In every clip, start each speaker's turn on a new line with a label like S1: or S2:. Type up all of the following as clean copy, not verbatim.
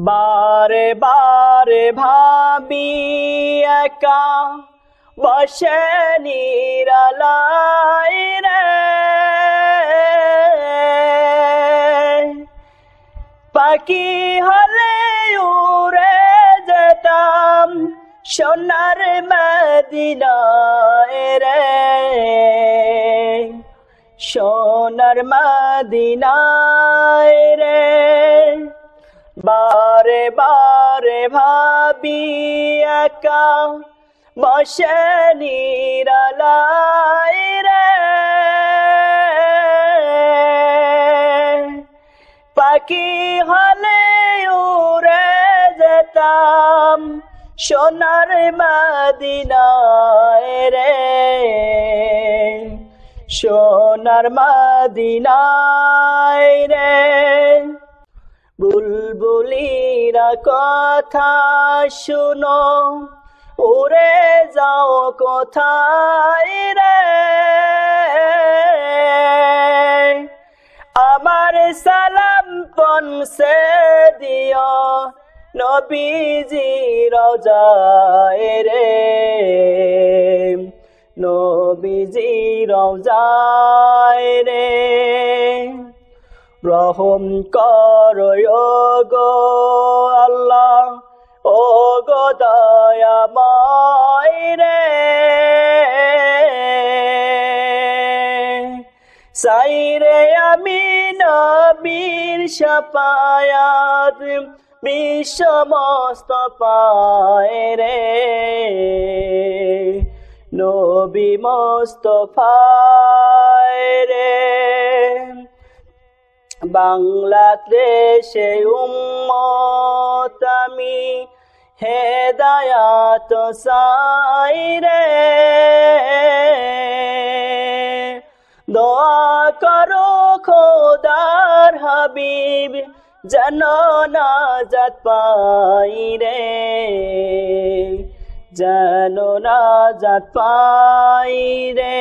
S1: বারে বারে ভাবি একা বসে নিরালায় রে, পাখি হলে উড়ে যেতাম সোনার মদিনায় রে, সোনার মদিনায় রে। বারে বারে ভাবি একা বসে নিরালায় রে, পাখি হলে উড়ে যেতাম সোনার মদিনায় রে, সোনার মদিনায় রে। বুলবুলিরা কথা শুনো, উড়ে যাও কোথায় রে, আমার সালাম পৌঁছে দিও নবীজি রওজায় রে, নবীজি রওজায় রে। রহম করো গো আল্লাহ, ও গো দয়াময় রে, সাইরে আমি নবীর শাফায়াত বিশ্ব মুস্তাফায় রে, নবী মুস্তাফায় রে। বাংলাদেশে উম্মত আমি হেদায়াত চাই রে, দোয়া করো খোদার হাবিব যেন নাজাত পাই রে, যেন নাজাত পাই রে।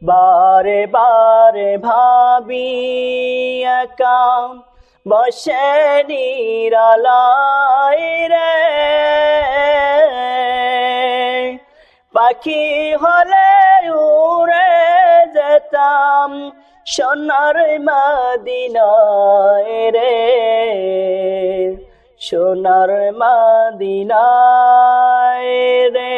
S1: বারে বারে ভাবি একা বসে নিরালায় রে, পাখি হলে উড়ে যেতাম সোনার মদিনায় রে, সোনার মদিনায় রে।